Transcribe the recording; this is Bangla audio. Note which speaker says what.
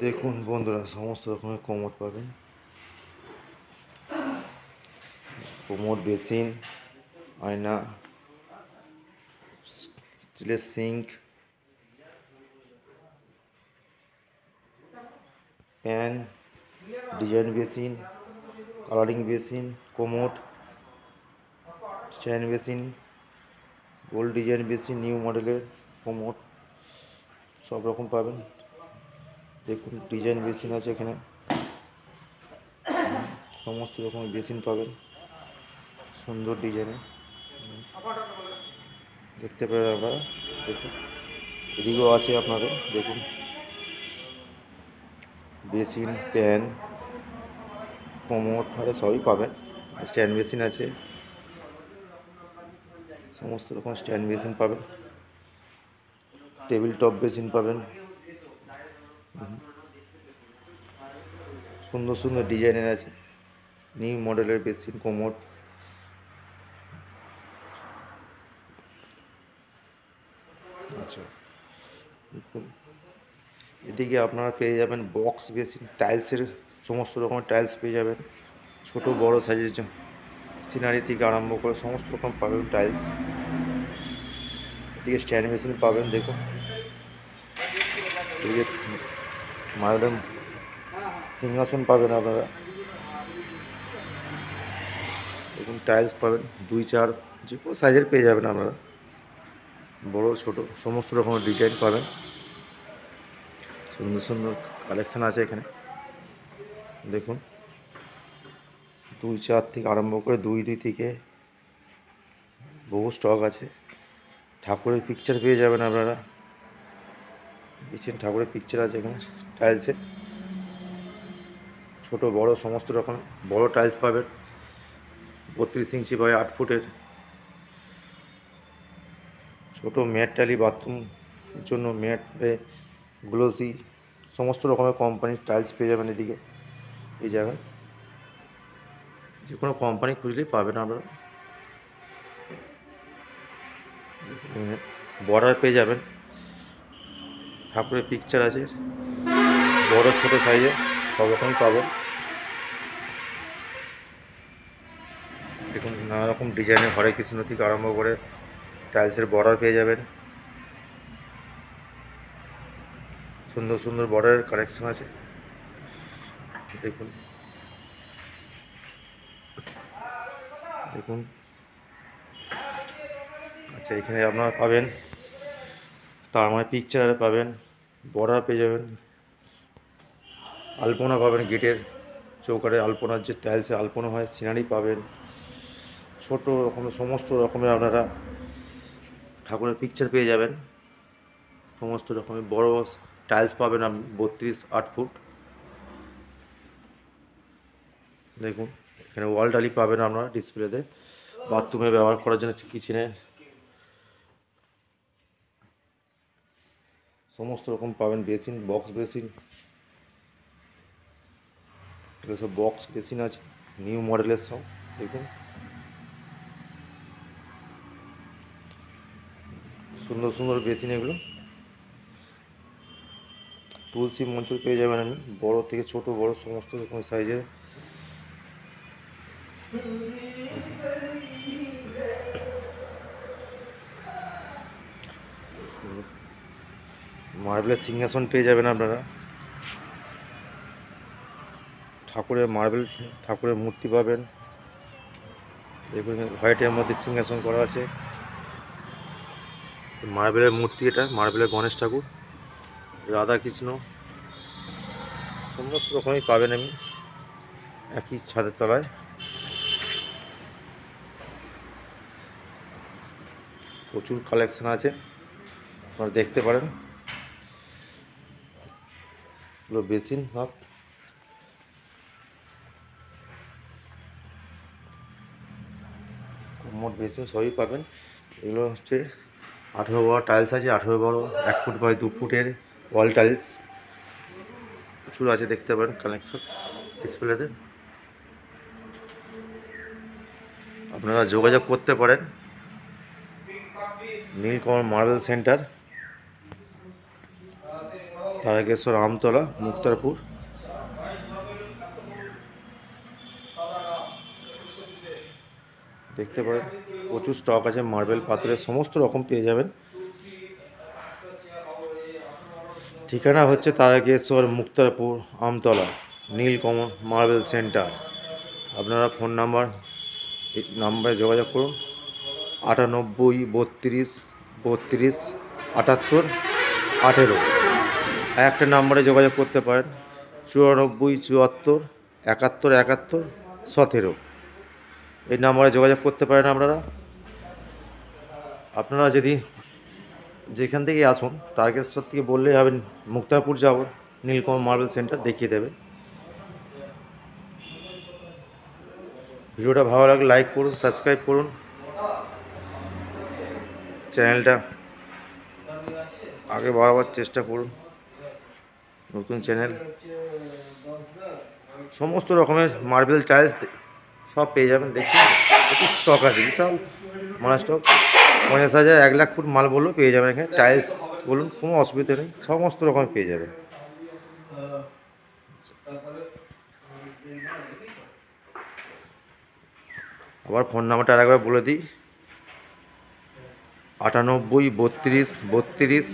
Speaker 1: দেখুন বন্ধুরা, সমস্ত রকমের কোমোড পাবেন। কোমোড, বেসিন, আয়না, স্টিলের sink, pan, design basin, colouring basin, commode, stand basin, gold design basin, new মডেলের কোমোড সব রকম পাবেন। দেখুন ডিজাইন বেসিন আছে এখানে, সমস্ত রকমের বেসিন পাবেন সুন্দর ডিজাইনে। দেখতে পারেন আপনারা, দেখুন এদিকেও আছে আপনাদের। দেখুন বেসিন, প্যান, কোমোড আরে সবই পাবেন। স্ট্যান্ড বেসিন আছে, সমস্ত রকম স্ট্যান্ড বেসিন পাবেন, টেবিল টপ বেসিন পাবেন, সুন্দর সুন্দর ডিজাইনের আছে, নিউ মডেলের বেসিন, কোমোড। আচ্ছা, দেখুন এদিকে আপনারা পেয়ে যাবেন বক্স বেসিন, টাইলসের সমস্ত রকমের টাইলস পেয়ে যাবেন, ছোট বড় সাইজের সিনারি থেকে আরম্ভ করে সমস্ত রকম পাবেন টাইলস। এদিকে স্ট্যান্ড মেশিন পাবেন। দেখুন এদিকে মার্বেল সিংহাসন পাবেন আপনারা। দেখুন টাইলস পাবেন 2-4 যে কোনো সাইজের পেয়ে যাবেন আপনারা, বড় ছোট সমস্ত রকমের ডিজাইন পাবেন। সুন্দর সুন্দর কালেকশান আছে এখানে। দেখুন 2-4 থেকে আরম্ভ করে 2-2 থেকে বহু স্টক আছে। ঠাকুরের পিকচার পেয়ে যাবেন আপনারা, দেখছেন ঠাকুরের পিকচার আছে এখানে টাইলসে, ছোট বড় সমস্ত রকম বড় টাইলস পাবেন 32 ইঞ্চি বাই 8 ফুটের। ছোট ম্যাট টাইলি বাথরুমের জন্য ম্যাট, গ্লোসি সমস্ত রকমের কোম্পানির টাইলস পেয়ে যাবেন এদিকে। এই জায়গায় যে কোনো কোম্পানি খুঁজলেই পাবেন আপনারা। বর্ডার পেয়ে যাবেন, ঠাকুরের পিকচার আছে বড় ছোট সাইজে সব রকমই পাবেন। দেখুন নানা রকম ডিজাইনের হরে কৃষ্ণ থেকে আরম্ভ করে টাইলসের বর্ডার পেয়ে যাবেন, সুন্দর সুন্দর বর্ডারের কালেকশন আছে। দেখুন দেখুন আচ্ছা, এখানে আপনারা পাবেন তার মানে পিকচার পাবেন, বর্ডার পেয়ে যাবেন, আলপনা পাবেন, গেটের চৌকাঠে আলপনার যে টাইলসে আলপনা হয় সিনারি পাবেন, ছোট রকমের সমস্ত রকমের আপনারা ঠাকুরের পিকচার পেয়ে যাবেন। সমস্ত রকমের বড় টাইলস পাবেন আপনি 32-8 ফুট। দেখুন এখানে ওয়াল টালি পাবেন আপনারা ডিসপ্লেতে, বাথরুমে ব্যবহার করার জন্য কিচেনে সমস্ত রকম পাবেন। বেসিন, বক্স বেসিন, এগুলো সব বক্স বেসিন আছে নিউ মডেলের সব। দেখুন সুন্দর সুন্দর বেসিন এগুলো। তুলসী মঞ্চ পেয়ে যাবেন আপনি বড় থেকে ছোট বড় সমস্ত রকম সাইজের। মার্বেলের সিংহাসন পেয়ে যাবেন আপনারা, ঠাকুরের মার্বেল ঠাকুরের মূর্তি পাবেন। দেখুন হোয়াইটের মধ্যে সিংহাসন করা আছে, মার্বেলের মূর্তি, এটা মার্বেলের গণেশ ঠাকুর, রাধা কৃষ্ণ সমস্ত রকমই পাবেন আমি একই ছাদের তলায়। প্রচুর কালেকশন আছে, আপনারা দেখতে পারেন। এগুলো বেসিন সব, মোট বেসিন সবই পাবেন। এগুলো হচ্ছে 18 বড় টাইলস আছে, 18 বড় 1 ফুট বাই 2 ফুটের ওয়াল টাইলস প্রচুর আছে, দেখতে পারেন কালেকশন ডিসপ্লেতে। আপনারা যোগাযোগ করতে পারেন নীলকমল মার্বেল সেন্টার, তারকেশ্বর আমতলা, মুক্তারপুর। দেখতে পারেন প্রচুর স্টক আছে, মার্বেল পাথরের সমস্ত রকম পেয়ে যাবেন। ঠিকানা হচ্ছে তারকেশ্বর, মুক্তারপুর, আমতলা, নীলকমল মার্বেল সেন্টার। আপনারা ফোন এই নাম্বারে যোগাযোগ করুন, 98 32 32 78 18। একটা নাম্বারে যোগাযোগ করতে পারেন, 94 74 71 71 17। এই নাম্বারে যোগাযোগ করতে পারেন আপনারা যদি যেখান থেকে আসুন, তারকেশ্বর থেকে বললেই হবে মুক্তারপুর যাব, নীলকমল মার্বেল সেন্টার দেখিয়ে দেবে। ভিডিওটা ভালো লাগলে লাইক করুন, সাবস্ক্রাইব করুন, চ্যানেলটা আগে বাড়াবার চেষ্টা করুন। নতুন চ্যানেল, সমস্ত রকমের মার্বেল টাইলস সব পেয়ে যাবেন। দেখছি একটু স্টক আছে, বিশাল মানে স্টক, 50,000 1 লাখ ফুট মাল বললেও পেয়ে যাবেন এখানে। টাইলস বলুন, কোনো অসুবিধা নেই, সমস্ত রকম পেয়ে যাবেন। আবার ফোন নাম্বারটা আরেকবার বলে দিই, 98 32 32